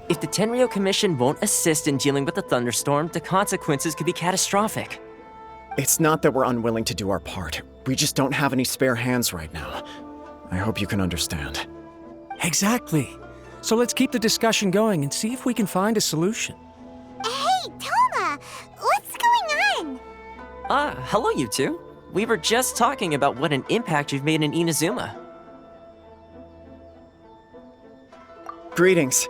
If the Tenryou Commission won't assist in dealing with the thunderstorm, the consequences could be catastrophic. It's not that we're unwilling to do our part. We just don't have any spare hands right now. I hope you can understand. Exactly. So let's keep the discussion going and see if we can find a solution. Hey, Toma! What's going on? Hello you two. We were just talking about what an impact you've made in Inazuma. Greetings.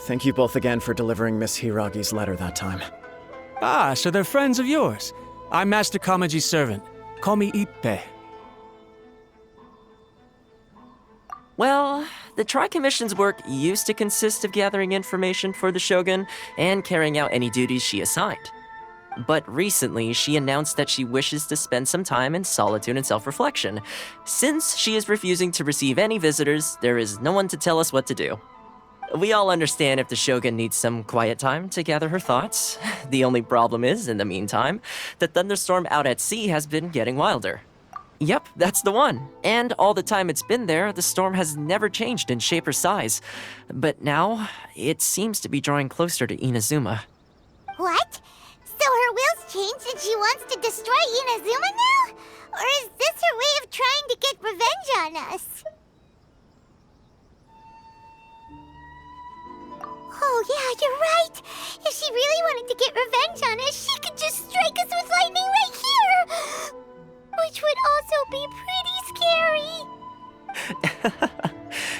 Thank you both again for delivering Miss Hiragi's letter that time. Ah, so they're friends of yours. I'm Master Kamaji's servant. Call me Ippei. Well, the Tri-Commission's work used to consist of gathering information for the Shogun and carrying out any duties she assigned. But recently, she announced that she wishes to spend some time in solitude and self-reflection. Since she is refusing to receive any visitors, there is no one to tell us what to do. We all understand if the Shogun needs some quiet time to gather her thoughts. The only problem is, in the meantime, the thunderstorm out at sea has been getting wilder. Yep, that's the one. And all the time it's been there, the storm has never changed in shape or size. But now, it seems to be drawing closer to Inazuma. What? So her will's changed and she wants to destroy Inazuma now? Or is this her way of trying to get revenge on us? Oh yeah, you're right! If she really wanted to get revenge on us, she could just strike us with lightning right here! Which would also be pretty scary.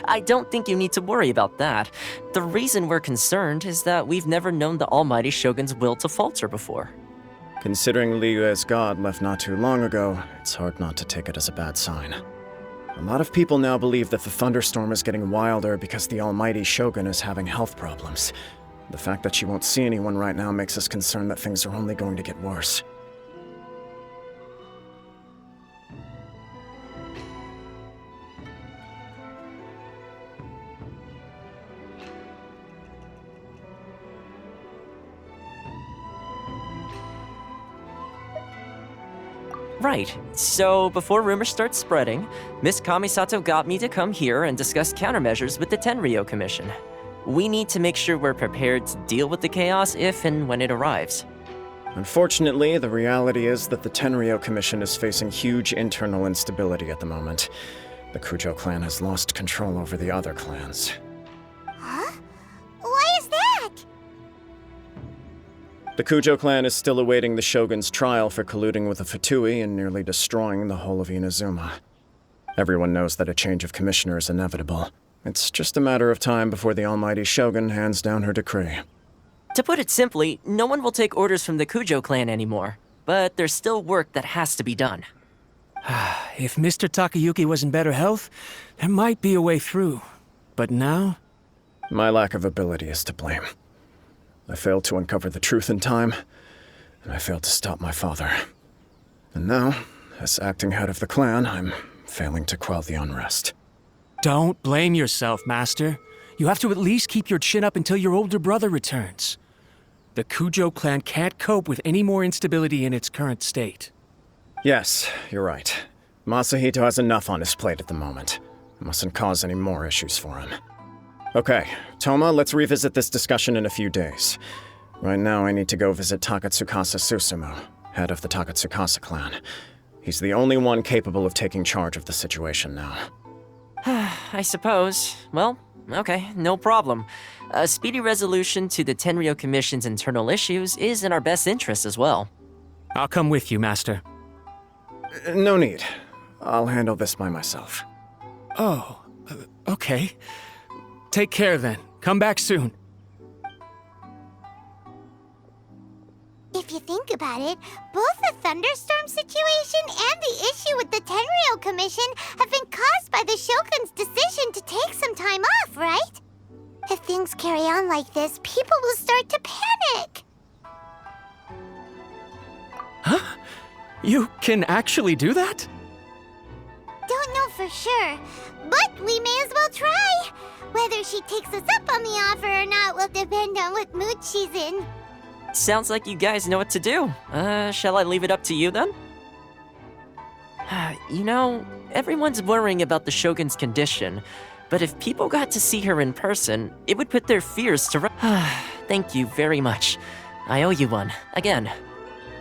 I don't think you need to worry about that. The reason we're concerned is that we've never known the Almighty Shogun's will to falter before. Considering Liyue's god left not too long ago, it's hard not to take it as a bad sign. A lot of people now believe that the thunderstorm is getting wilder because the Almighty Shogun is having health problems. The fact that she won't see anyone right now makes us concerned that things are only going to get worse. Right. So, before rumors start spreading, Miss Kamisato got me to come here and discuss countermeasures with the Tenryou Commission. We need to make sure we're prepared to deal with the chaos if and when it arrives. Unfortunately, the reality is that the Tenryou Commission is facing huge internal instability at the moment. The Kujo clan has lost control over the other clans. Huh? Why is that? The Kujo clan is still awaiting the Shogun's trial for colluding with the Fatui and nearly destroying the whole of Inazuma. Everyone knows that a change of commissioner is inevitable. It's just a matter of time before the Almighty Shogun hands down her decree. To put it simply, no one will take orders from the Kujo clan anymore. But there's still work that has to be done. If Mr. Takayuki was in better health, there might be a way through. But now? My lack of ability is to blame. I failed to uncover the truth in time, and I failed to stop my father. And now, as acting head of the clan, I'm failing to quell the unrest. Don't blame yourself, Master. You have to at least keep your chin up until your older brother returns. The Kujo clan can't cope with any more instability in its current state. Yes, you're right. Masahito has enough on his plate at the moment. It mustn't cause any more issues for him. Okay, Toma, let's revisit this discussion in a few days. Right now, I need to go visit Takatsukasa Susumu, head of the Takatsukasa clan. He's the only one capable of taking charge of the situation now. I suppose. Well, okay, no problem. A speedy resolution to the Tenryou Commission's internal issues is in our best interest as well. I'll come with you, Master. No need. I'll handle this by myself. Oh, okay. Take care then. Come back soon. If you think about it, both the thunderstorm situation and the issue with the Tenryou Commission have been caused by the Shogun's decision to take some time off, right? If things carry on like this, people will start to panic. Huh? You can actually do that? Don't know for sure, but we may as well try. Whether she takes us up on the offer or not will depend on what mood she's in. Sounds like you guys know what to do. Shall I leave it up to you then? You know, everyone's worrying about the Shogun's condition, but if people got to see her in person, it would put their fears to rest. Thank you very much. I owe you one, again.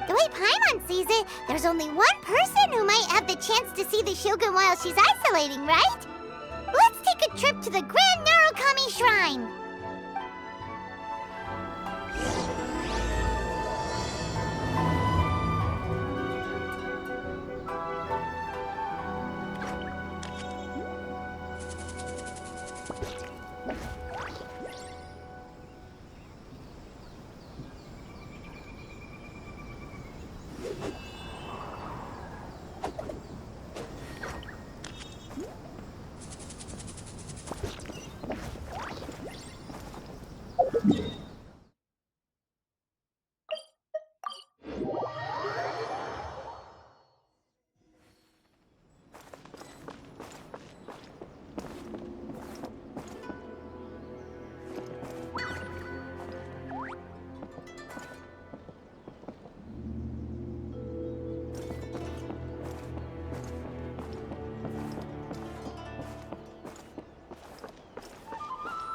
The way Paimon sees it, there's only one person who might have the chance to see the Shogun while she's isolating, right? Let's take a trip to the Grand Narukami Shrine!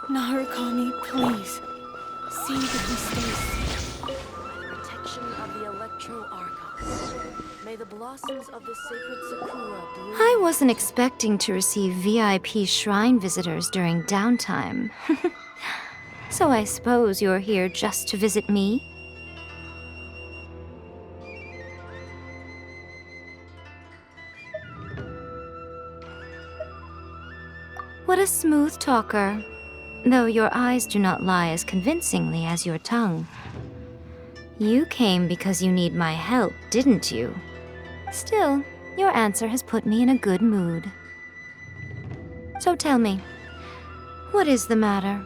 Narukami, please. See that he stays safe. By the protection of the Electro Archons, may the blossoms of the sacred Sakura bloom. I wasn't expecting to receive VIP shrine visitors during downtime. So I suppose you're here just to visit me? What a smooth talker. Though your eyes do not lie as convincingly as your tongue. You came because you need my help, didn't you? Still, your answer has put me in a good mood. So tell me, what is the matter?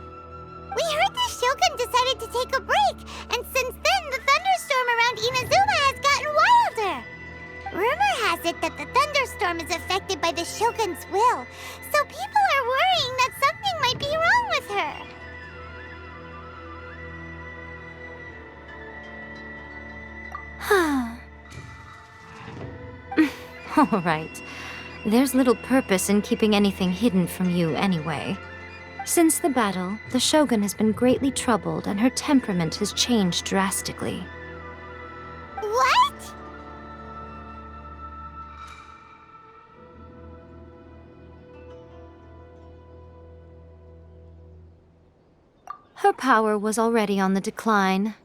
We heard the Shogun decided to take a break, and since then the thunderstorm around Inazuma has gotten wilder. Rumor has it that the thunderstorm is affected by the Shogun's will, so people are worrying that something might be wrong with her. All right. There's little purpose in keeping anything hidden from you anyway. Since the battle, the Shogun has been greatly troubled and her temperament has changed drastically. What? Her power was already on the decline.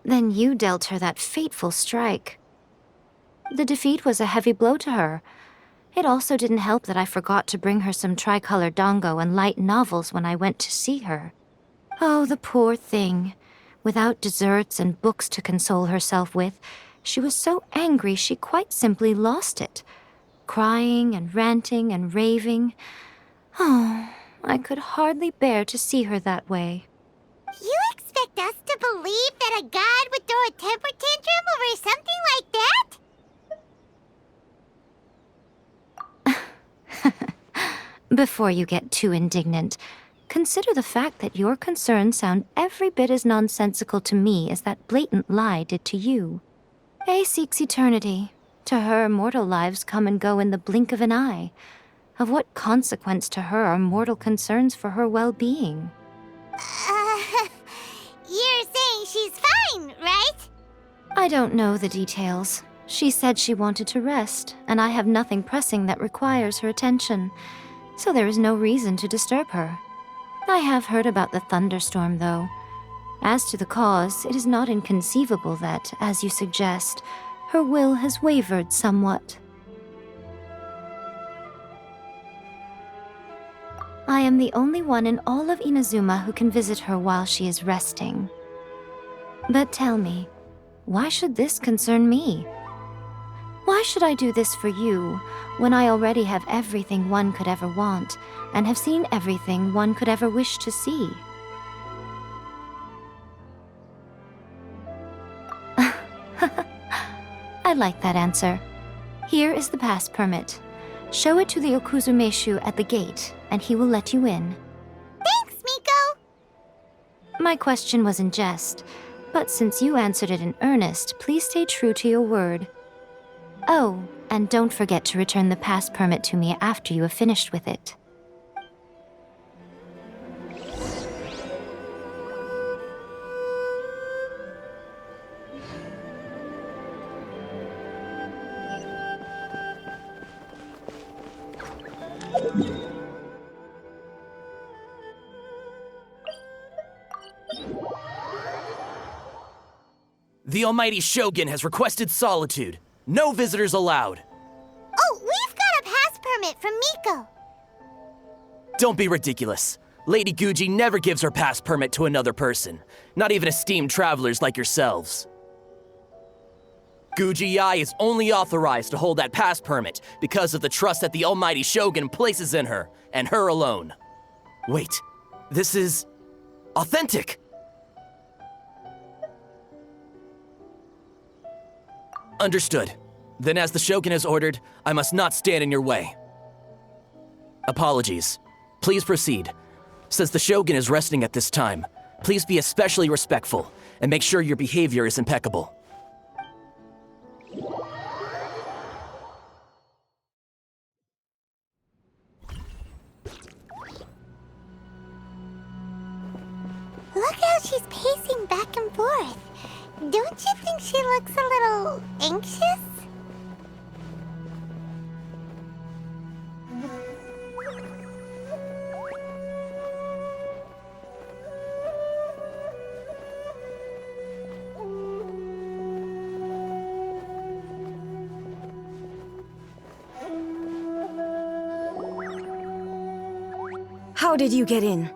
Then you dealt her that fateful strike. The defeat was a heavy blow to her. It also didn't help that I forgot to bring her some tricolor dango and light novels when I went to see her. Oh, the poor thing. Without desserts and books to console herself with, she was so angry she quite simply lost it. Crying and ranting and raving. Oh, I could hardly bear to see her that way. You expect us to believe that a god would throw a temper tantrum over something like that? Before you get too indignant, consider the fact that your concerns sound every bit as nonsensical to me as that blatant lie did to you. A seeks eternity. To her, mortal lives come and go in the blink of an eye. Of what consequence to her are mortal concerns for her well-being? You're saying she's fine, right? I don't know the details. She said she wanted to rest, and I have nothing pressing that requires her attention, so there is no reason to disturb her. I have heard about the thunderstorm, though. As to the cause, it is not inconceivable that, as you suggest, her will has wavered somewhat. I am the only one in all of Inazuma who can visit her while she is resting. But tell me, why should this concern me? Why should I do this for you, when I already have everything one could ever want, and have seen everything one could ever wish to see? I like that answer. Here is the pass permit. Show it to the Okuzumeshu at the gate, and he will let you in. Thanks, Miko! My question was in jest, but since you answered it in earnest, please stay true to your word. Oh, and don't forget to return the pass permit to me after you have finished with it. The Almighty Shogun has requested solitude. No visitors allowed. Oh, we've got a pass permit from Miko. Don't be ridiculous. Lady Guji never gives her pass permit to another person, not even esteemed travelers like yourselves. Guji Yai is only authorized to hold that pass permit because of the trust that the Almighty Shogun places in her, and her alone. Wait, this is authentic. Understood. Then as the Shogun has ordered, I must not stand in your way. Apologies. Please proceed. Since the Shogun is resting at this time, please be especially respectful and make sure your behavior is impeccable. Look how she's pacing back and forth. Don't you think she looks a little anxious? How did you get in?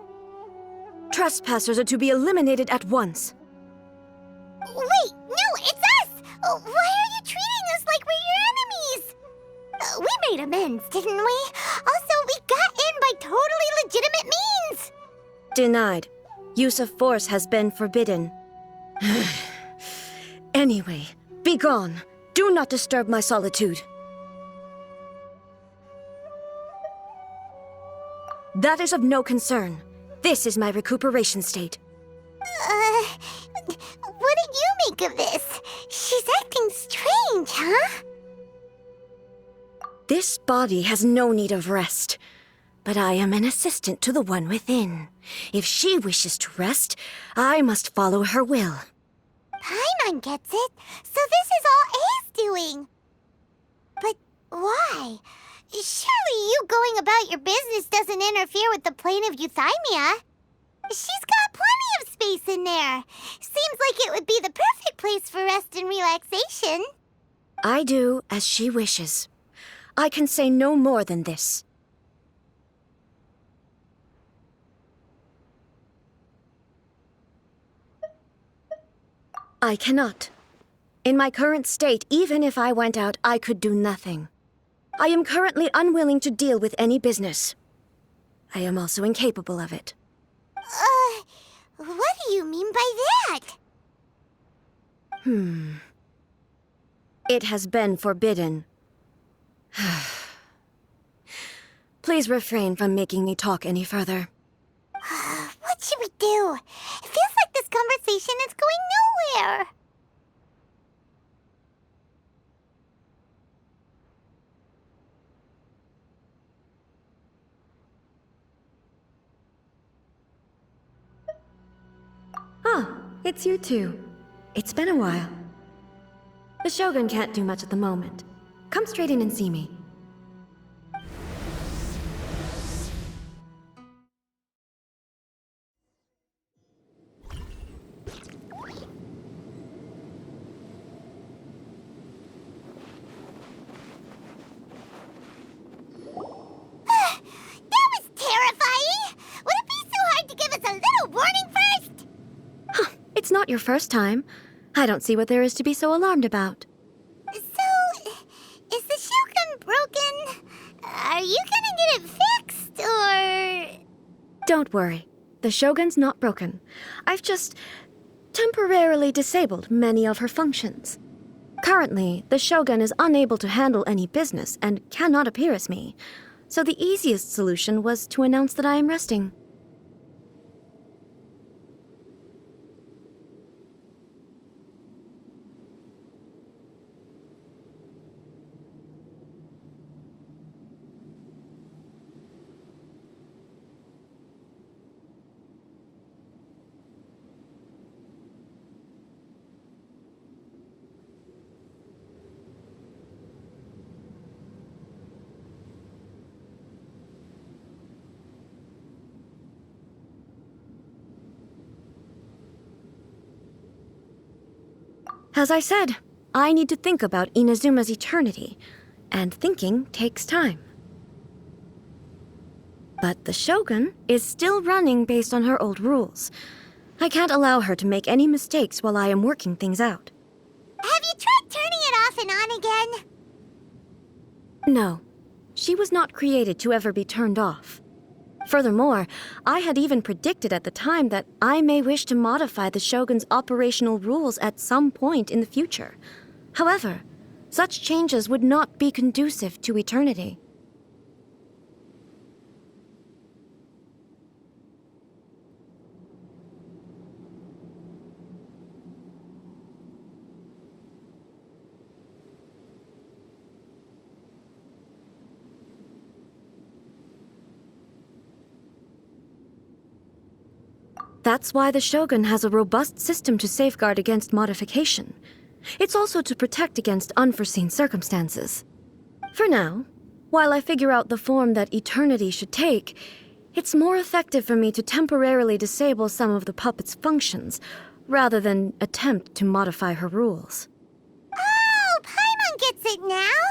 Trespassers are to be eliminated at once. Wait, no, it's us! Why are you treating us like we're your enemies? We made amends, didn't we? Also, we got in by totally legitimate means! Denied. Use of force has been forbidden. Anyway, be gone. Do not disturb my solitude. That is of no concern. This is my recuperation state. What do you make of this? She's acting strange, huh? This body has no need of rest, but I am an assistant to the one within. If she wishes to rest, I must follow her will. Paimon gets it, so this is all A's doing. But why? Surely you going about your business doesn't interfere with the plane of Euthymia. She's got plenty of space in there. Seems like it would be the perfect place for rest and relaxation. I do as she wishes. I can say no more than this. I cannot. In my current state, even if I went out, I could do nothing. I am currently unwilling to deal with any business. I am also incapable of it. What do you mean by that? It has been forbidden. Please refrain from making me talk any further. What should we do? It feels like this conversation is going nowhere. Ah, it's you two. It's been a while. The Shogun can't do much at the moment. Come straight in and see me. That was terrifying! Would it be so hard to give us a little warning first? It's not your first time. I don't see what there is to be so alarmed about. So, is the Shogun broken? Are you gonna get it fixed, or...? Don't worry. The Shogun's not broken. I've just temporarily disabled many of her functions. Currently, the Shogun is unable to handle any business and cannot appear as me, so the easiest solution was to announce that I am resting. As I said, I need to think about Inazuma's eternity, and thinking takes time. But the Shogun is still running based on her old rules. I can't allow her to make any mistakes while I am working things out. Have you tried turning it off and on again? No, she was not created to ever be turned off. Furthermore, I had even predicted at the time that I may wish to modify the Shogun's operational rules at some point in the future. However, such changes would not be conducive to eternity. That's why the Shogun has a robust system to safeguard against modification. It's also to protect against unforeseen circumstances. For now, while I figure out the form that eternity should take, it's more effective for me to temporarily disable some of the puppet's functions, rather than attempt to modify her rules. Oh, Paimon gets it now!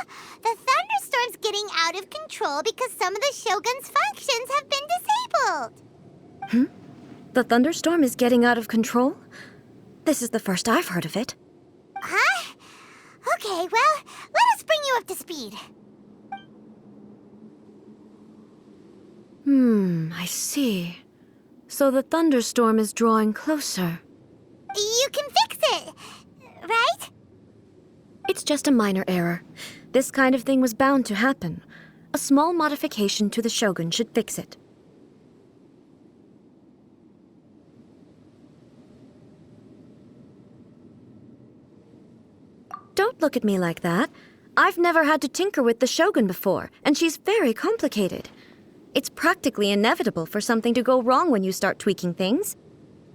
The thunderstorm's getting out of control because some of the Shogun's functions have been disabled. The thunderstorm is getting out of control? This is the first I've heard of it. Huh? Okay, well, let us bring you up to speed. I see. So the thunderstorm is drawing closer. You can fix it, right? It's just a minor error. This kind of thing was bound to happen. A small modification to the Shogun should fix it. Don't look at me like that. I've never had to tinker with the Shogun before, and she's very complicated. It's practically inevitable for something to go wrong when you start tweaking things.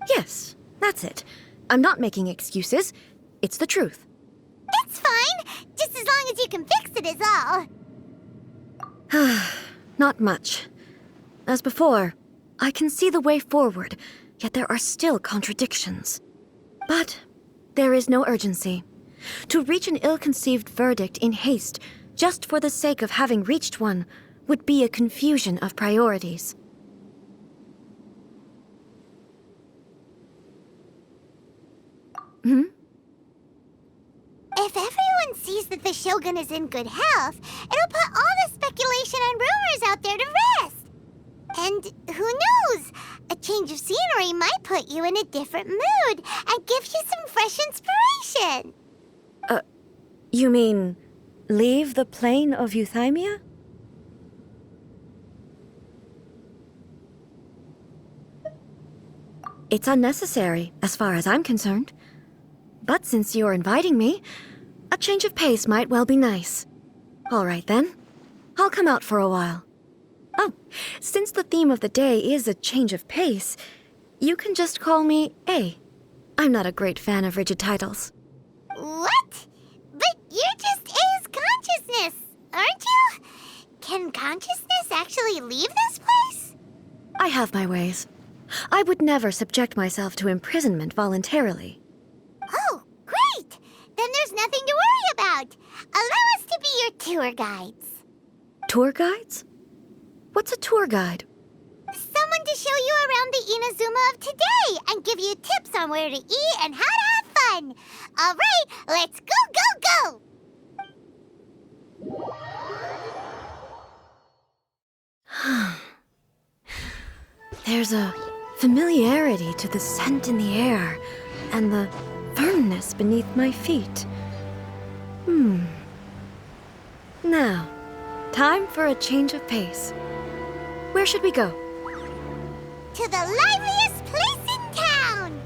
Yes, that's it. I'm not making excuses. It's the truth. It's fine, just as long as you can fix it is all. Not much. As before, I can see the way forward, yet there are still contradictions. But there is no urgency. To reach an ill-conceived verdict in haste, just for the sake of having reached one, would be a confusion of priorities. If everyone sees that the Shogun is in good health, it'll put all the speculation and rumors out there to rest. And who knows? A change of scenery might put you in a different mood and give you some fresh inspiration. You mean, leave the plane of euthymia? It's unnecessary, as far as I'm concerned. But since you're inviting me, a change of pace might well be nice. All right, then. I'll come out for a while. Oh, since the theme of the day is a change of pace, you can just call me A. I'm not a great fan of rigid titles. What? But you're just A's consciousness, aren't you? Can consciousness actually leave this place? I have my ways. I would never subject myself to imprisonment voluntarily. Oh, great! Then there's nothing to worry about. Allow us to be your tour guides. Tour guides? What's a tour guide? Someone to show you around the Inazuma of today and give you tips on where to eat and how to have fun. All right, let's go, go, go! There's a familiarity to the scent in the air and the firmness beneath my feet. Now, time for a change of pace. Where should we go? To the liveliest place in town!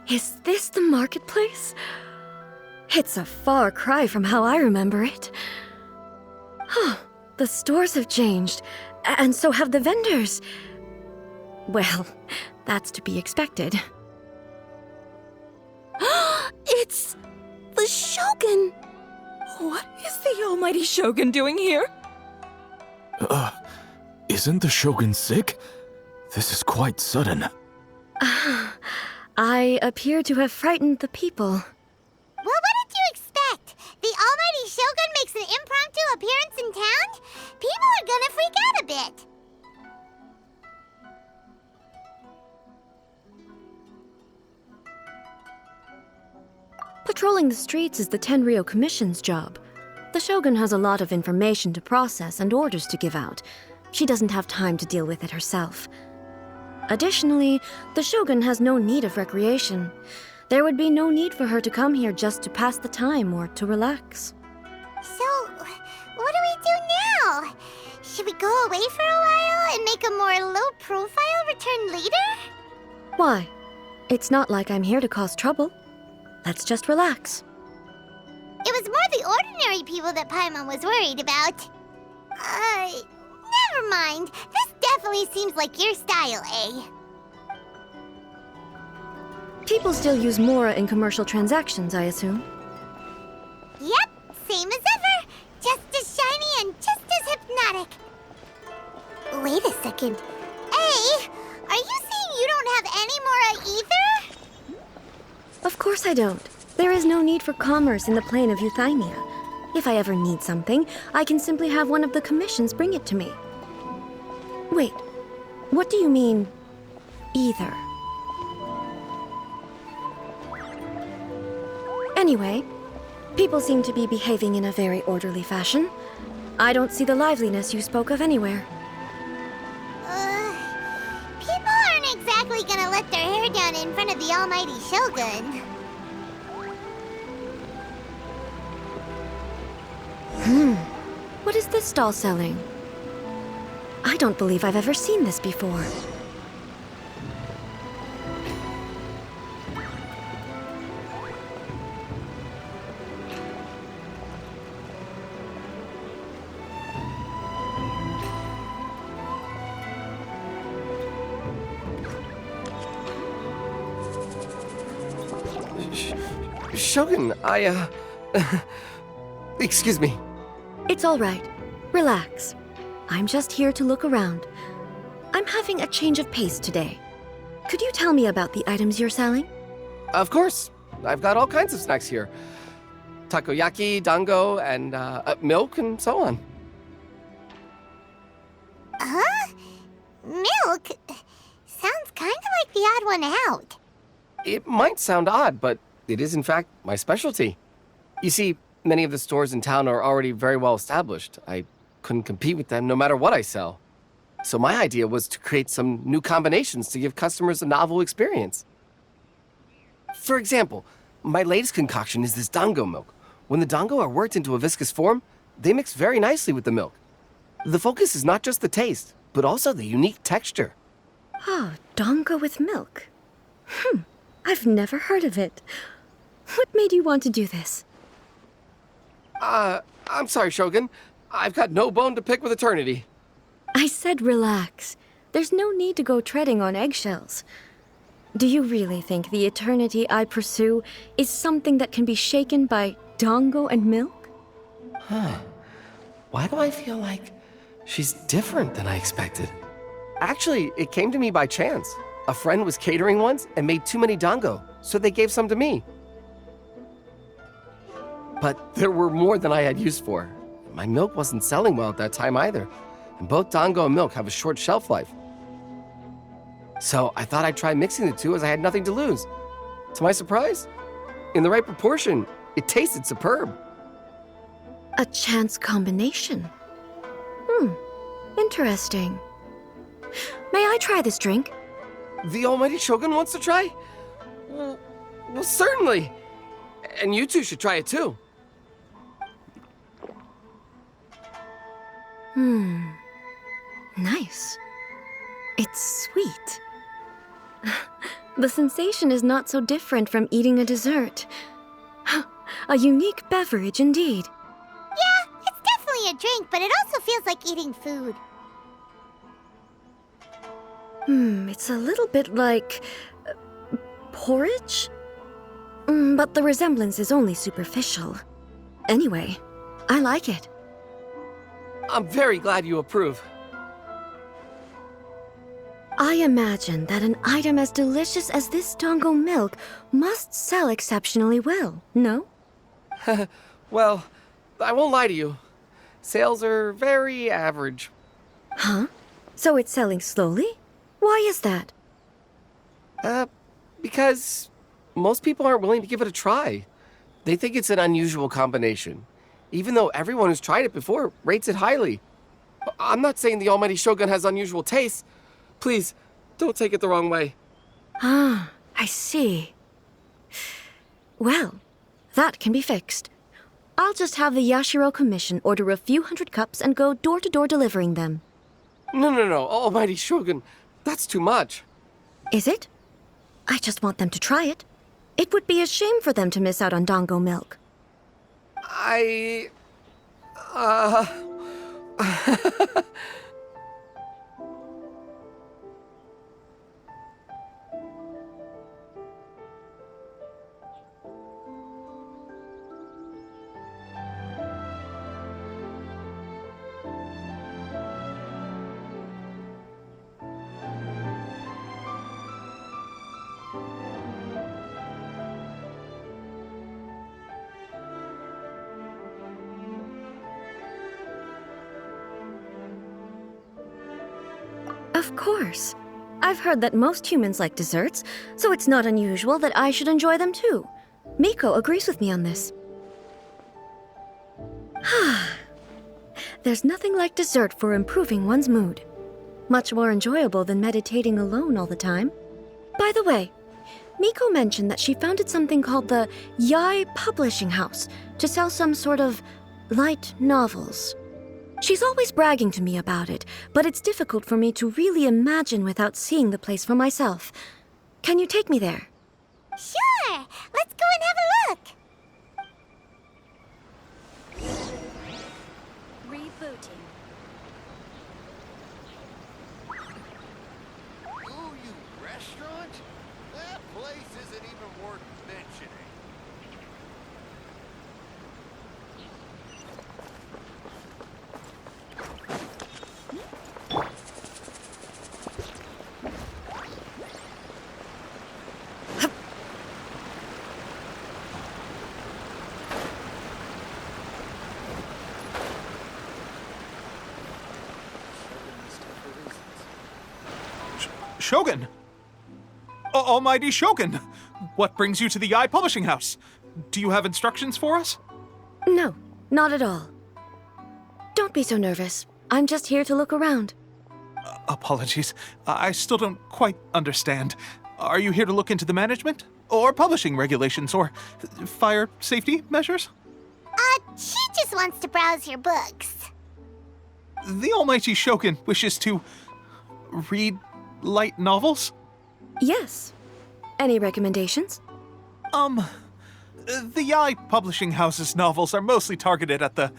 Is this the marketplace? It's a far cry from how I remember it. The stores have changed, and so have the vendors. Well, that's to be expected. It's the Shogun! What is the almighty Shogun doing here? Isn't the Shogun sick? This is quite sudden. I appear to have frightened the people. Well, what did you expect? The almighty Shogun makes an impromptu appearance in town? People are gonna freak out a bit. Patrolling the streets is the Tenryou Commission's job. The Shogun has a lot of information to process and orders to give out. She doesn't have time to deal with it herself. Additionally, the Shogun has no need of recreation. There would be no need for her to come here just to pass the time or to relax. So, what do we do now? Should we go away for a while and make a more low-profile return later? Why? It's not like I'm here to cause trouble. Let's just relax. It was more the ordinary people that Paimon was worried about. Never mind. This definitely seems like your style, eh? People still use Mora in commercial transactions, I assume. Yep, same as ever. Just as shiny and just as hypnotic. Wait a second. Hey, are you saying you don't have any Mora either? Of course I don't. There is no need for commerce in the plane of Euthymia. If I ever need something, I can simply have one of the commissions bring it to me. Wait, what do you mean, either? Anyway, people seem to be behaving in a very orderly fashion. I don't see the liveliness you spoke of anywhere. People aren't exactly gonna let their hair down in front of the almighty Shogun. What is this stall selling? I don't believe I've ever seen this before. Shogun, excuse me. It's all right. Relax. I'm just here to look around. I'm having a change of pace today. Could you tell me about the items you're selling? Of course. I've got all kinds of snacks here. Takoyaki, dango, and milk, and so on. Huh? Milk? Sounds kind of like the odd one out. It might sound odd, but it is in fact my specialty. You see, many of the stores in town are already very well established. I couldn't compete with them no matter what I sell. So my idea was to create some new combinations to give customers a novel experience. For example, my latest concoction is this dango milk. When the dango are worked into a viscous form, they mix very nicely with the milk. The focus is not just the taste, but also the unique texture. Oh, dango with milk. I've never heard of it. What made you want to do this? I'm sorry, Shogun. I've got no bone to pick with eternity. I said relax. There's no need to go treading on eggshells. Do you really think the eternity I pursue is something that can be shaken by dango and milk? Why do I feel like she's different than I expected? Actually, it came to me by chance. A friend was catering once and made too many dango, so they gave some to me. But there were more than I had use for. My milk wasn't selling well at that time either, and both dango and milk have a short shelf life. So I thought I'd try mixing the two as I had nothing to lose. To my surprise, in the right proportion, it tasted superb. A chance combination. Interesting. May I try this drink? The almighty Shogun wants to try? Well, certainly. And you two should try it too. Nice. It's sweet. The sensation is not so different from eating a dessert. A unique beverage indeed. Yeah, it's definitely a drink, but it also feels like eating food. It's a little bit like porridge? But the resemblance is only superficial. Anyway, I like it. I'm very glad you approve. I imagine that an item as delicious as this dango milk must sell exceptionally well, no? Well, I won't lie to you. Sales are very average. Huh? So it's selling slowly? Why is that? Because most people aren't willing to give it a try. They think it's an unusual combination, even though everyone who's tried it before rates it highly. I'm not saying the almighty Shogun has unusual tastes. Please, don't take it the wrong way. Ah, I see. Well, that can be fixed. I'll just have the Yashiro Commission order a few hundred cups and go door-to-door delivering them. No, almighty Shogun. That's too much. Is it? I just want them to try it. It would be a shame for them to miss out on dango milk. Of course. I've heard that most humans like desserts, so it's not unusual that I should enjoy them too. Miko agrees with me on this. There's nothing like dessert for improving one's mood. Much more enjoyable than meditating alone all the time. By the way, Miko mentioned that she founded something called the Yai Publishing House to sell some sort of light novels. She's always bragging to me about it, but it's difficult for me to really imagine without seeing the place for myself. Can you take me there? Sure! Let's go and have a look! Rebooting. Ooh, you restaurant? That place isn't even worth mentioning. Shogun! Almighty Shogun! What brings you to the Yai Publishing House? Do you have instructions for us? No, not at all. Don't be so nervous. I'm just here to look around. Apologies. I still don't quite understand. Are you here to look into the management? Or publishing regulations? Or fire safety measures? She just wants to browse your books. The Almighty Shogun wishes to read light novels? Yes. Any recommendations? The Yai Publishing House's novels are mostly targeted at the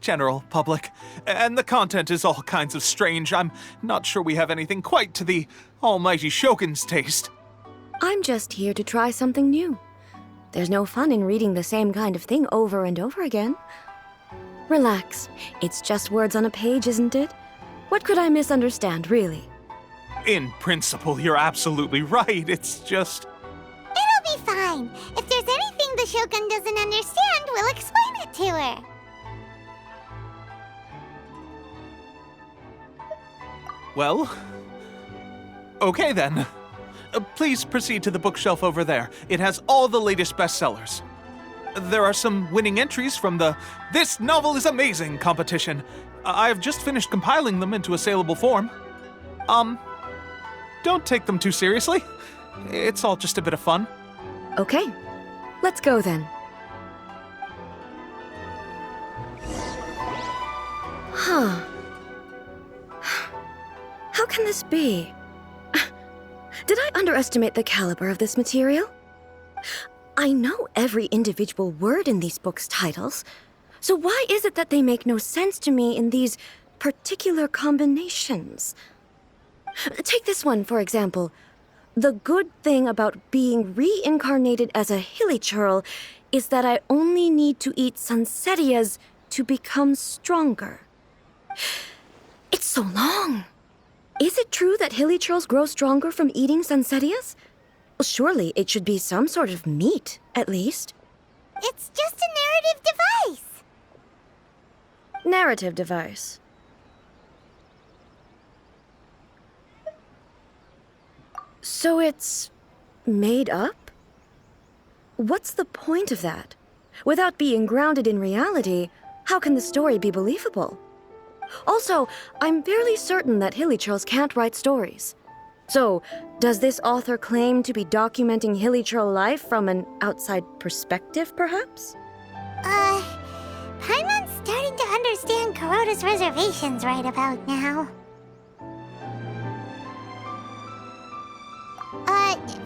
general public, and the content is all kinds of strange. I'm not sure we have anything quite to the Almighty Shogun's taste. I'm just here to try something new. There's no fun in reading the same kind of thing over and over again. Relax. It's just words on a page, isn't it? What could I misunderstand, really? In principle, you're absolutely right. It's just... It'll be fine. If there's anything the Shogun doesn't understand, we'll explain it to her. Well... Okay then. Please proceed to the bookshelf over there. It has all the latest bestsellers. There are some winning entries from the This Novel is Amazing competition. I've just finished compiling them into a saleable form. Don't take them too seriously. It's all just a bit of fun. Okay, let's go then. Huh. How can this be? Did I underestimate the caliber of this material? I know every individual word in these books' titles, so why is it that they make no sense to me in these particular combinations? Take this one, for example. The good thing about being reincarnated as a hilichurl is that I only need to eat sunsetias to become stronger. It's so long. Is it true that hilichurls grow stronger from eating sunsetias? Well, surely it should be some sort of meat, at least. It's just a narrative device. Narrative device. So it's made up? What's the point of that? Without being grounded in reality, how can the story be believable? Also, I'm fairly certain that hilichurls can't write stories. So, does this author claim to be documenting hilichurl life from an outside perspective, perhaps? Paimon's starting to understand Kuroda's reservations right about now.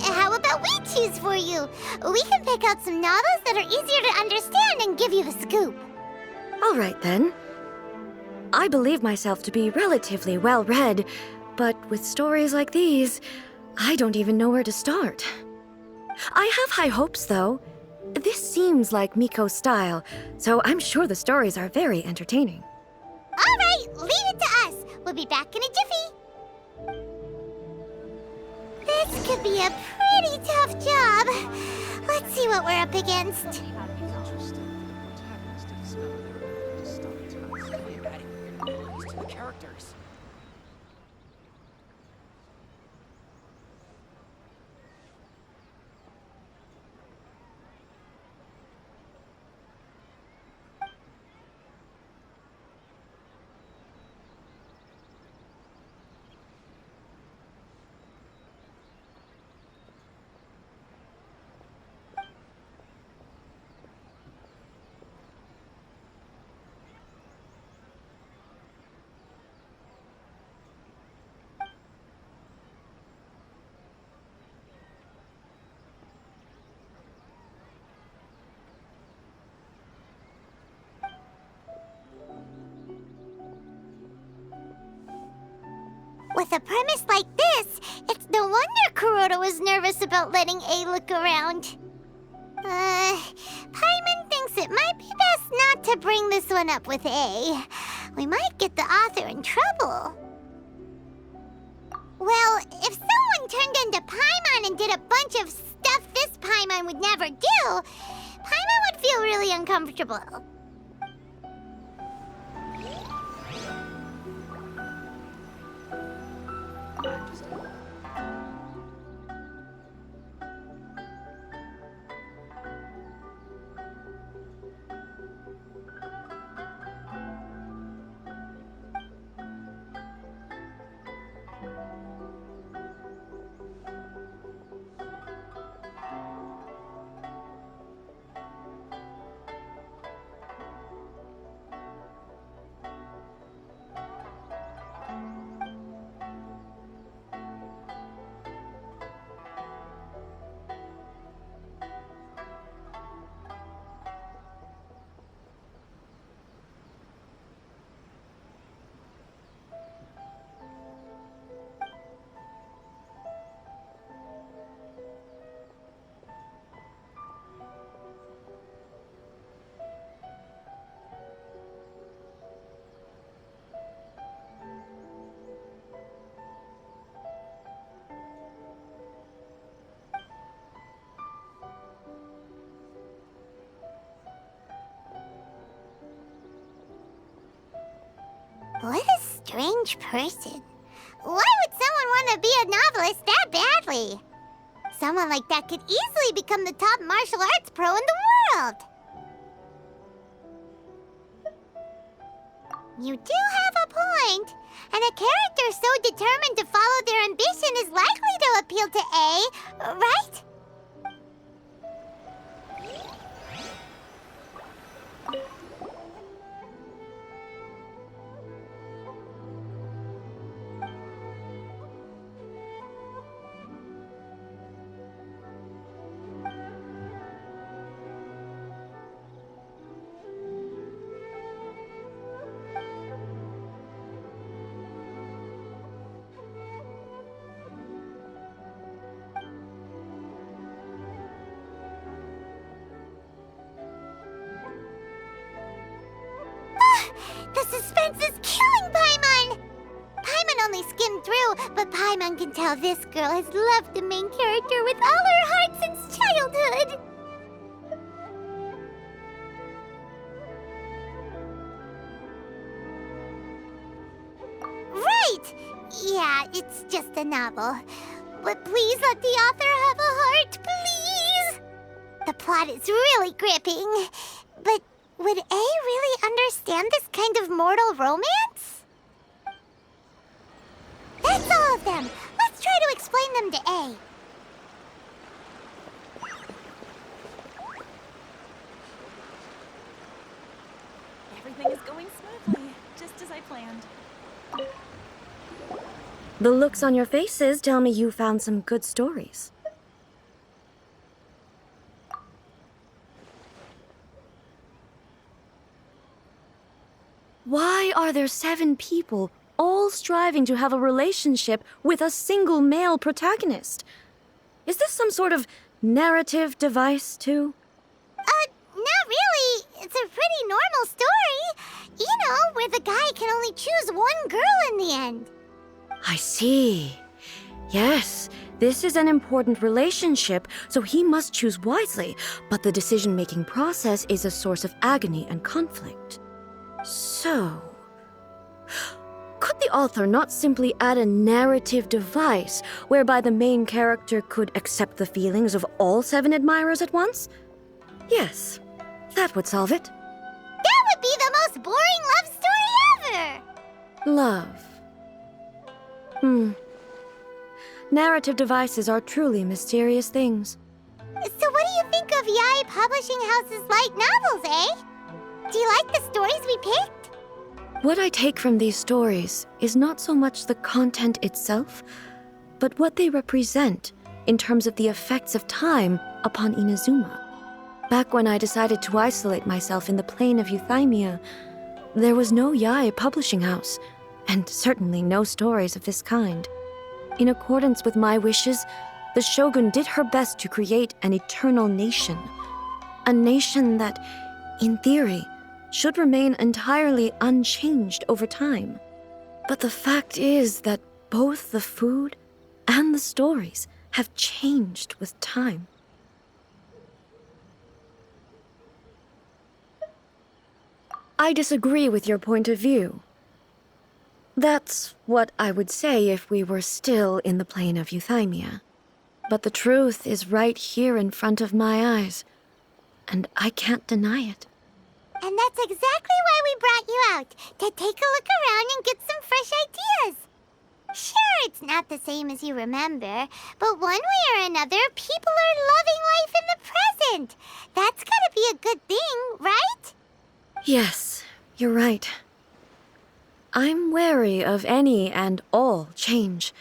How about we choose for you? We can pick out some novels that are easier to understand and give you the scoop. All right, then. I believe myself to be relatively well-read, but with stories like these, I don't even know where to start. I have high hopes, though. This seems like Miko's style, so I'm sure the stories are very entertaining. All right, leave it to us. We'll be back in a jiffy. This could be a pretty tough job. Let's see what we're up against. Characters. With a premise like this, it's no wonder Kuroda was nervous about letting A look around. Paimon thinks it might be best not to bring this one up with A. We might get the author in trouble. Well, if someone turned into Paimon and did a bunch of stuff this Paimon would never do, Paimon would feel really uncomfortable. strange person. Why would someone want to be a novelist that badly? Someone like that could easily become the top martial arts pro in the world. You do have a point. And a character so determined to follow their ambition is likely to appeal to A, right? The suspense is killing Paimon! Paimon only skimmed through, but Paimon can tell this girl has loved the main character with all her heart since childhood. Right! Yeah, it's just a novel. But please let the author have a heart, please! The plot is really gripping, but would A really understand this kind of mortal romance? That's all of them! Let's try to explain them to A. Everything is going smoothly, just as I planned. The looks on your faces tell me you found some good stories. Why are there 7 people all striving to have a relationship with a single male protagonist? Is this some sort of narrative device, too? Not really. It's a pretty normal story. You know, where the guy can only choose one girl in the end. I see. Yes, this is an important relationship, so he must choose wisely, but the decision-making process is a source of agony and conflict. So, could the author not simply add a narrative device whereby the main character could accept the feelings of all 7 admirers at once? Yes, that would solve it. That would be the most boring love story ever! Love. Narrative devices are truly mysterious things. So what do you think of Yae Publishing House's light novels, eh? Do you like the stories we picked? What I take from these stories is not so much the content itself, but what they represent in terms of the effects of time upon Inazuma. Back when I decided to isolate myself in the plane of Euthymia, there was no Yae Publishing House, and certainly no stories of this kind. In accordance with my wishes, the Shogun did her best to create an eternal nation. A nation that, in theory, should remain entirely unchanged over time. But the fact is that both the food and the stories have changed with time. I disagree with your point of view. That's what I would say if we were still in the plane of Euthymia. But the truth is right here in front of my eyes, and I can't deny it. And that's exactly why we brought you out, to take a look around and get some fresh ideas. Sure, it's not the same as you remember, but one way or another, people are loving life in the present. That's gotta be a good thing, right? Yes, you're right. I'm wary of any and all change.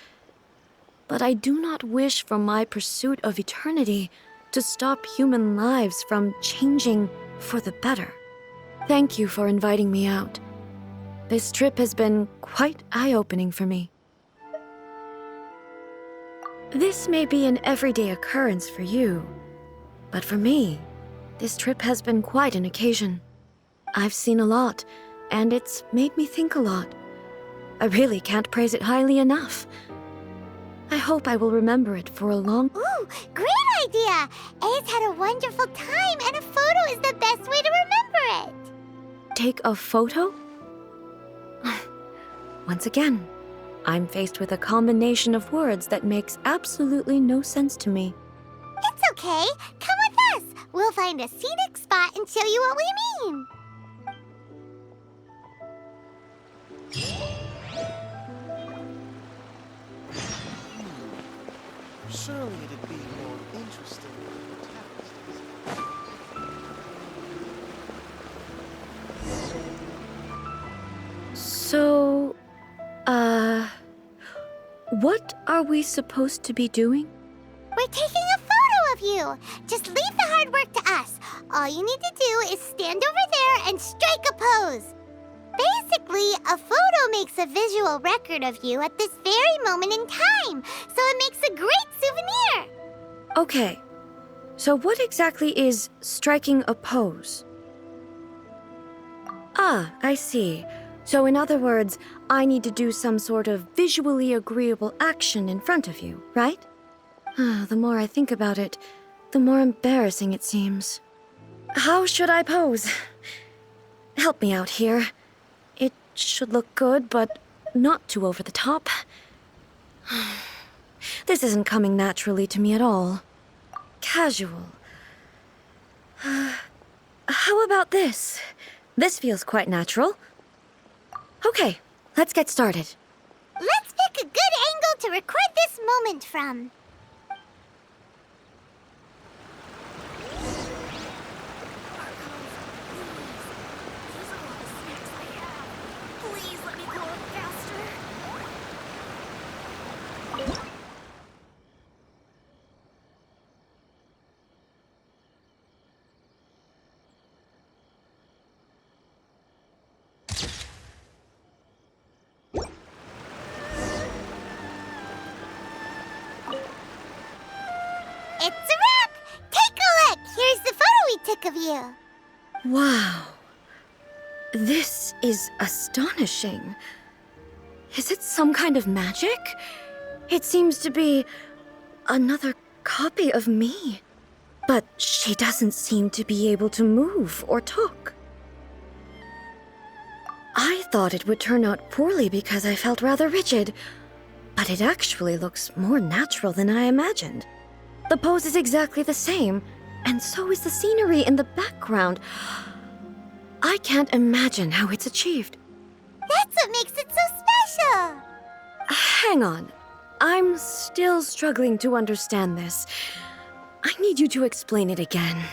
But I do not wish for my pursuit of eternity to stop human lives from changing for the better. Thank you for inviting me out. This trip has been quite eye-opening for me. This may be an everyday occurrence for you, but for me, this trip has been quite an occasion. I've seen a lot, and it's made me think a lot. I really can't praise it highly enough. I hope I will remember it for a long... Ooh, great idea! A's had a wonderful time, and a photo is the best way to remember it. Take a photo? Once again, I'm faced with a combination of words that makes absolutely no sense to me. It's okay. Come with us. We'll find a scenic spot and show you what we mean. Surely it'd be more interesting with the So, what are we supposed to be doing? We're taking a photo of you. Just leave the hard work to us. All you need to do is stand over there and strike a pose. Basically, a photo makes a visual record of you at this very moment in time, so it makes a great souvenir. Okay, so what exactly is striking a pose? Ah, I see. So in other words, I need to do some sort of visually agreeable action in front of you, right? The more I think about it, the more embarrassing it seems. How should I pose? Help me out here. It should look good, but not too over the top. This isn't coming naturally to me at all. Casual. How about this? This feels quite natural. Okay, let's get started. Let's pick a good angle to record this moment from. Please let me grow up faster. It's a wrap! Take a look! Here's the photo we took of you. Wow. This is astonishing. Is it some kind of magic? It seems to be another copy of me. But she doesn't seem to be able to move or talk. I thought it would turn out poorly because I felt rather rigid, but it actually looks more natural than I imagined. The pose is exactly the same, and so is the scenery in the background. I can't imagine how it's achieved. That's what makes it so special. Hang on. I'm still struggling to understand this. I need you to explain it again.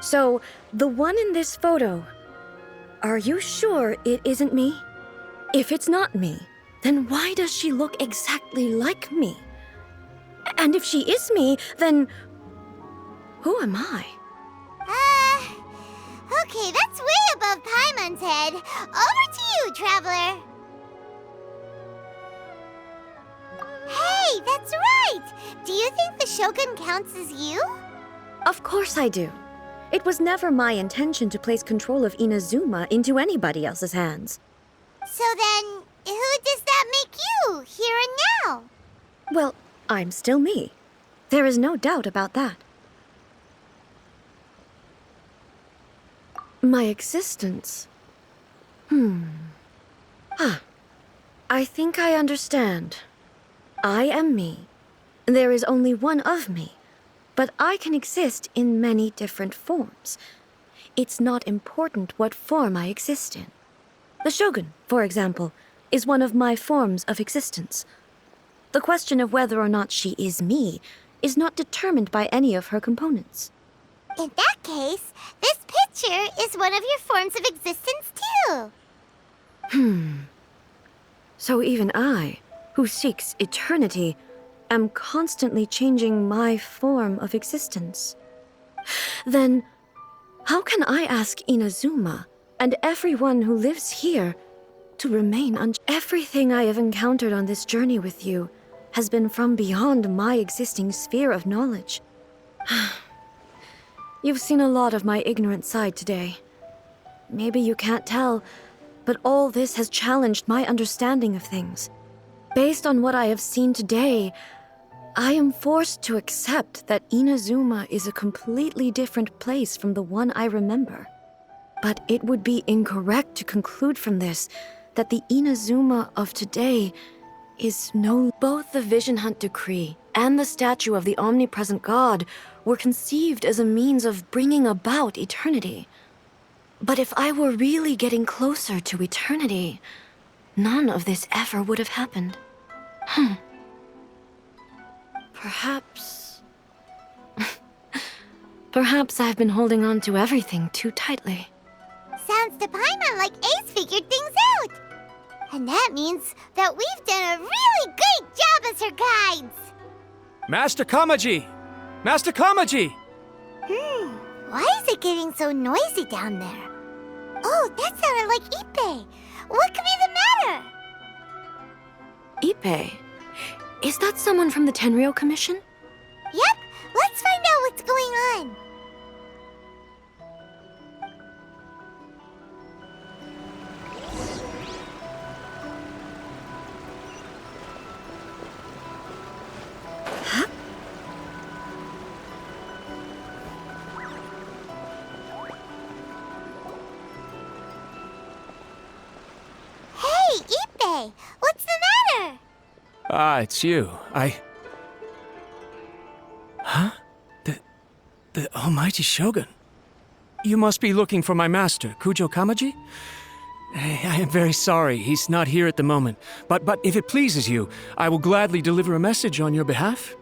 So, the one in this photo, are you sure it isn't me? If it's not me, then why does she look exactly like me? And if she is me, then who am I? Okay, that's way above Paimon's head. Over to you, Traveler. Hey, that's right! Do you think the Shogun counts as you? Of course I do. It was never my intention to place control of Inazuma into anybody else's hands. So then, who does that make you, here and now? Well, I'm still me. There is no doubt about that. My existence. I think I understand. I am me. There is only one of me, but I can exist in many different forms. It's not important what form I exist in. The Shogun, for example, is one of my forms of existence. The question of whether or not she is me is not determined by any of her components. In that case, this picture is one of your forms of existence too. So even I, who seeks eternity, am constantly changing my form of existence. Then, how can I ask Inazuma and everyone who lives here to remain Everything I have encountered on this journey with you has been from beyond my existing sphere of knowledge. You've seen a lot of my ignorant side today. Maybe you can't tell, but all this has challenged my understanding of things. Based on what I have seen today, I am forced to accept that Inazuma is a completely different place from the one I remember. But it would be incorrect to conclude from this that the Inazuma of today is no... Both the Vision Hunt Decree and the statue of the omnipresent god were conceived as a means of bringing about eternity. But if I were really getting closer to eternity, none of this ever would have happened. Perhaps... Perhaps I've been holding on to everything too tightly. Sounds to Paimon like Ace figured things out. And that means that we've done a really great job as her guides. Master Kamaji! Master Kamaji! Why is it getting so noisy down there? Oh, that sounded like Ippei. What could be the matter? Ippei? Is that someone from the Tenryou Commission? Yep, let's find out what's going on. Hey, Ippei, what's the matter? Ah, it's you. Huh? The Almighty Shogun? You must be looking for my master, Kujo Kamaji? I am very sorry, he's not here at the moment. But if it pleases you, I will gladly deliver a message on your behalf.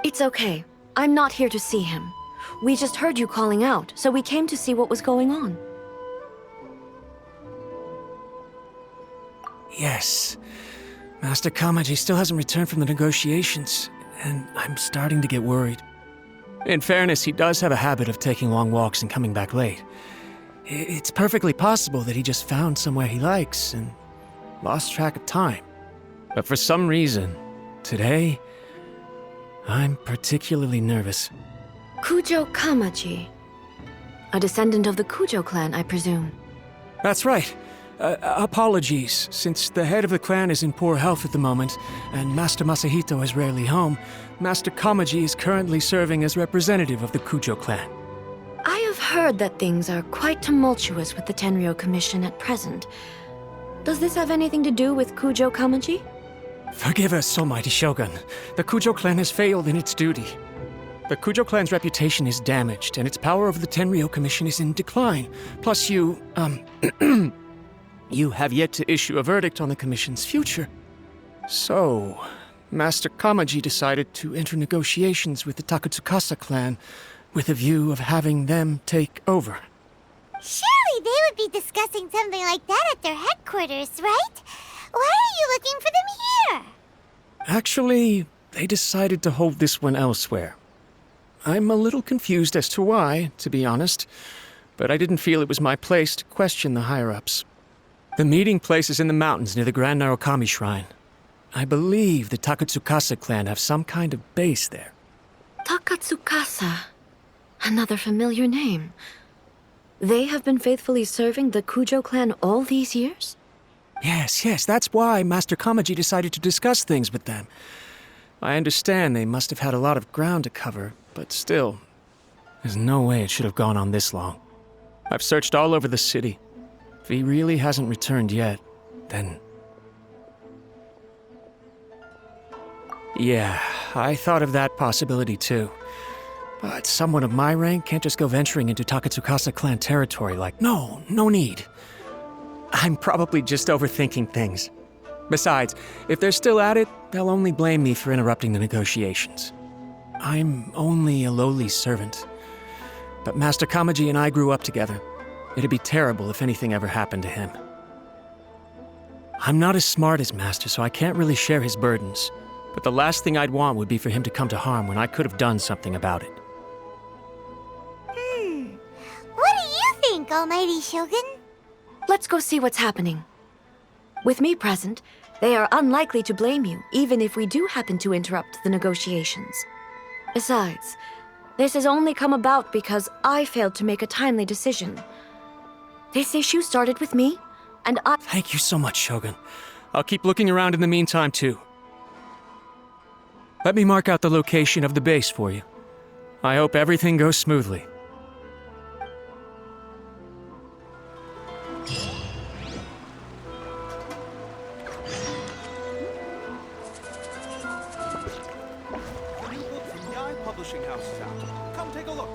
It's okay. I'm not here to see him. We just heard you calling out, so we came to see what was going on. Yes. Master Kamaji still hasn't returned from the negotiations, and I'm starting to get worried. In fairness, he does have a habit of taking long walks and coming back late. It's perfectly possible that he just found somewhere he likes and lost track of time. But for some reason, today, I'm particularly nervous. Kujo Kamaji. A descendant of the Kujo clan, I presume. That's right. Apologies, since the head of the clan is in poor health at the moment, and Master Masahito is rarely home, Master Kamaji is currently serving as representative of the Kujo clan. I have heard that things are quite tumultuous with the Tenryou Commission at present. Does this have anything to do with Kujo Kamaji? Forgive us, Almighty Shogun. The Kujo clan has failed in its duty. The Kujo clan's reputation is damaged, and its power over the Tenryou Commission is in decline. Plus you, you have yet to issue a verdict on the Commission's future. So, Master Kamaji decided to enter negotiations with the Takatsukasa clan with a view of having them take over. Surely they would be discussing something like that at their headquarters, right? Why are you looking for them here? Actually, they decided to hold this one elsewhere. I'm a little confused as to why, to be honest, but I didn't feel it was my place to question the higher-ups. The meeting place is in the mountains near the Grand Narukami Shrine. I believe the Takatsukasa clan have some kind of base there. Takatsukasa. Another familiar name. They have been faithfully serving the Kujo clan all these years? Yes, that's why Master Kamaji decided to discuss things with them. I understand they must have had a lot of ground to cover, but still, there's no way it should have gone on this long. I've searched all over the city. If he really hasn't returned yet, then... Yeah, I thought of that possibility too. But someone of my rank can't just go venturing into Takatsukasa clan territory like, no need. I'm probably just overthinking things. Besides, if they're still at it, they'll only blame me for interrupting the negotiations. I'm only a lowly servant. But Master Kamaji and I grew up together. It'd be terrible if anything ever happened to him. I'm not as smart as Master, so I can't really share his burdens. But the last thing I'd want would be for him to come to harm when I could have done something about it. What do you think, Almighty Shogun? Let's go see what's happening. With me present, they are unlikely to blame you, even if we do happen to interrupt the negotiations. Besides, this has only come about because I failed to make a timely decision. This issue started with me, and I... Thank you so much, Shogun. I'll keep looking around in the meantime, too. Let me mark out the location of the base for you. I hope everything goes smoothly. Come take a look.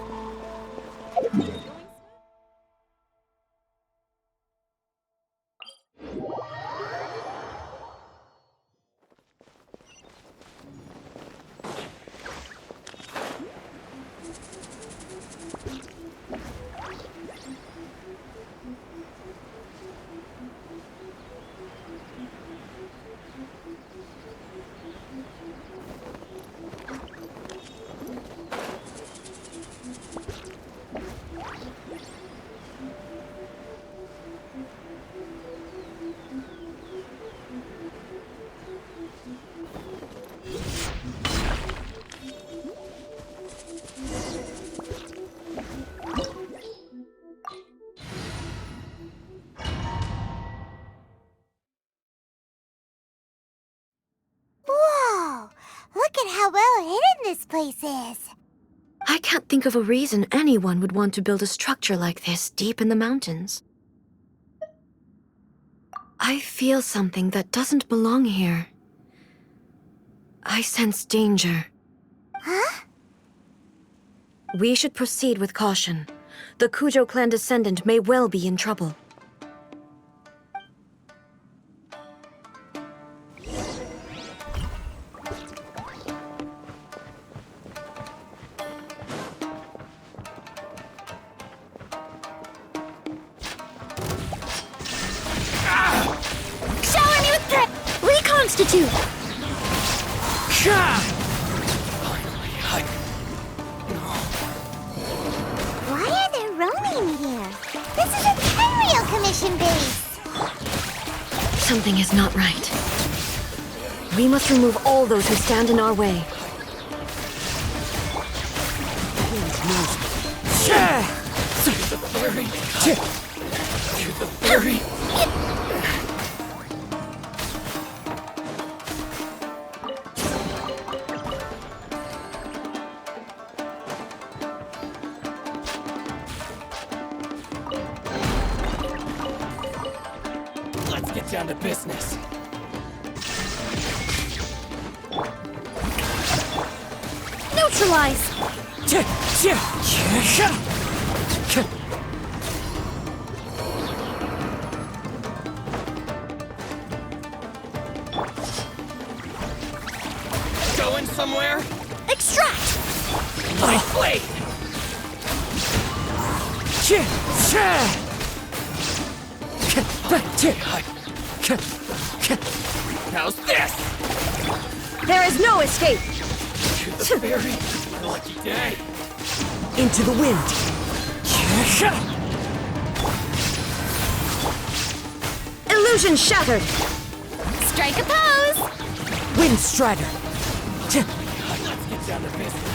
Whoa! Look at how well hidden this place is. I can't think of a reason anyone would want to build a structure like this deep in the mountains. I feel something that doesn't belong here. I sense danger. Huh? We should proceed with caution. The Kujo clan descendant may well be in trouble. Shower me with reconstitute! Why are there ronin here? This is a Tenryou Commission base! Something is not right. We must remove all those who stand in our way. Let's get down to business. Neutralize! Going somewhere? Extract! My blade! How's this? There is no escape! To the very lucky day. Into the wind. Illusion shattered! Strike a pose! Wind strider! Let's get down to business.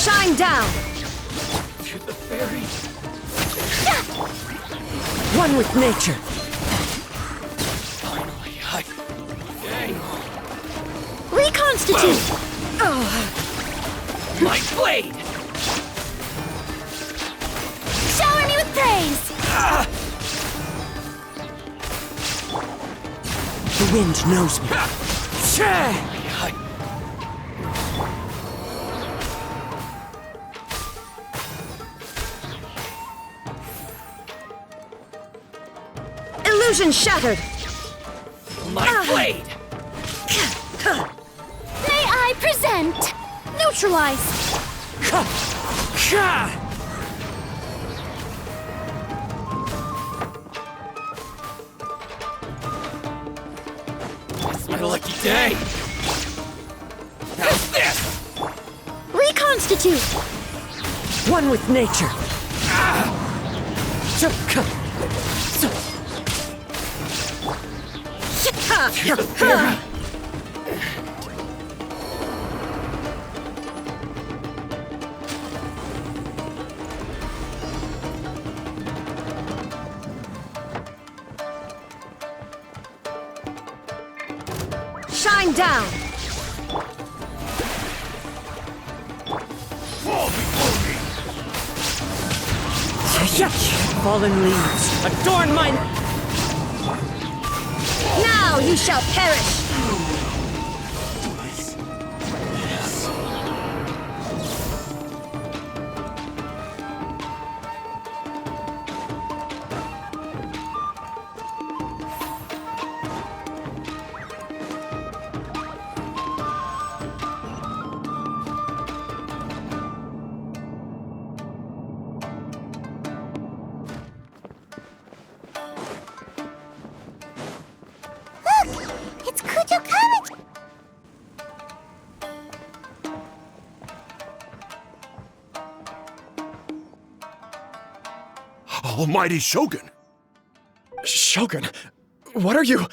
Shine down! To the very One with nature! finally. Dang. Reconstitute! My blade! Shower me with praise! The wind knows me. Illusion shattered! My blade! May I present? Neutralize! It's my lucky day! How's this? Reconstitute! One with nature! Shine down! Fallen leaves, adorn mine! Now you shall perish! Almighty Shogun! Shogun, what are you?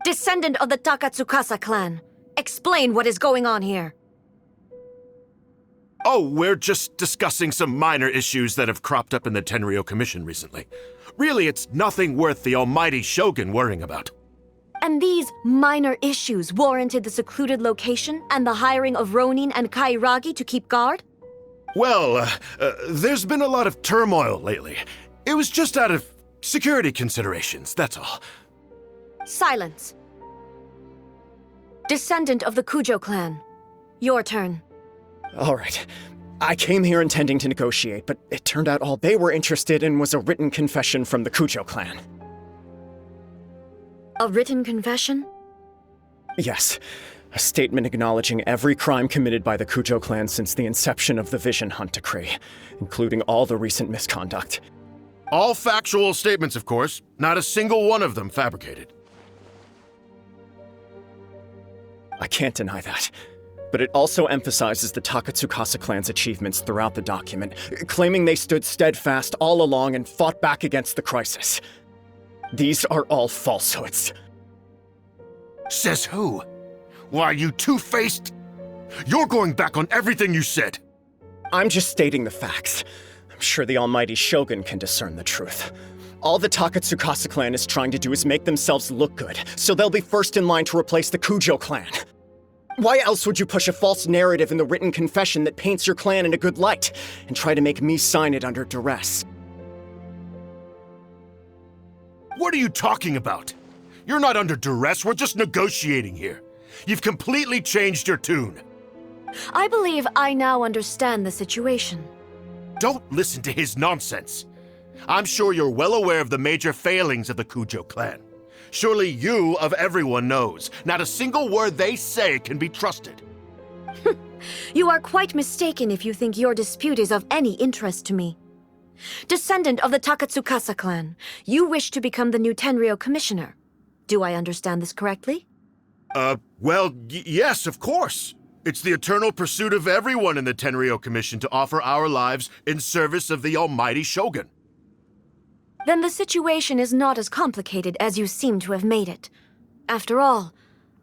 Descendant of the Takatsukasa clan. Explain what is going on here. Oh, we're just discussing some minor issues that have cropped up in the Tenryou Commission recently. Really, it's nothing worth the Almighty Shogun worrying about. And these minor issues warranted the secluded location and the hiring of Ronin and Kairagi to keep guard? Well, there's been a lot of turmoil lately. It was just out of security considerations, that's all. Silence. Descendant of the Kujo clan. Your turn. All right. I came here intending to negotiate, but it turned out all they were interested in was a written confession from the Kujo clan. A written confession? Yes. A statement acknowledging every crime committed by the Kujo clan since the inception of the Vision Hunt Decree, including all the recent misconduct. All factual statements, of course. Not a single one of them fabricated. I can't deny that. But it also emphasizes the Takatsukasa clan's achievements throughout the document, claiming they stood steadfast all along and fought back against the crisis. These are all falsehoods. Says who? Why, you two-faced? You're going back on everything you said. I'm just stating the facts. I'm sure the Almighty Shogun can discern the truth. All the Takatsukasa clan is trying to do is make themselves look good, so they'll be first in line to replace the Kujo clan. Why else would you push a false narrative in the written confession that paints your clan in a good light, and try to make me sign it under duress? What are you talking about? You're not under duress, we're just negotiating here. You've completely changed your tune. I believe I now understand the situation. Don't listen to his nonsense. I'm sure you're well aware of the major failings of the Kujo clan. Surely you, of everyone, knows. Not a single word they say can be trusted. You are quite mistaken if you think your dispute is of any interest to me. Descendant of the Takatsukasa clan, you wish to become the new Tenryou commissioner. Do I understand this correctly? Well, yes, of course. It's the eternal pursuit of everyone in the Tenryou Commission to offer our lives in service of the Almighty Shogun. Then the situation is not as complicated as you seem to have made it. After all,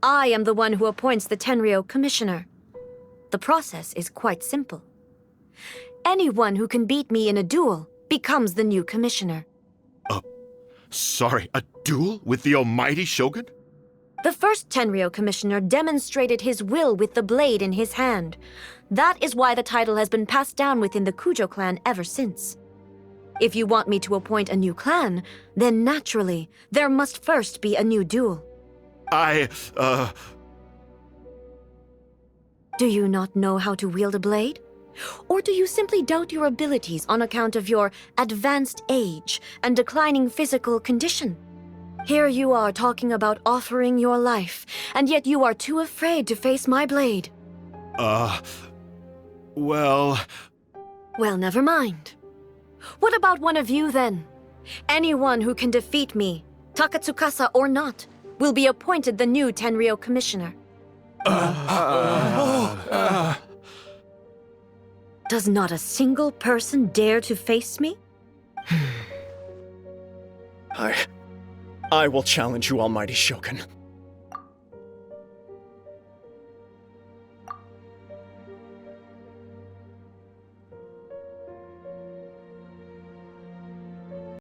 I am the one who appoints the Tenryou commissioner. The process is quite simple. Anyone who can beat me in a duel becomes the new commissioner. Sorry, a duel with the Almighty Shogun? The first Tenryou commissioner demonstrated his will with the blade in his hand. That is why the title has been passed down within the Kujo clan ever since. If you want me to appoint a new clan, then naturally, there must first be a new duel. Do you not know how to wield a blade? Or do you simply doubt your abilities on account of your advanced age and declining physical condition? Here you are talking about offering your life, and yet you are too afraid to face my blade. Well, never mind. What about one of you, then? Anyone who can defeat me, Takatsukasa or not, will be appointed the new Tenryou commissioner. Does not a single person dare to face me? I will challenge you, Almighty Shogun.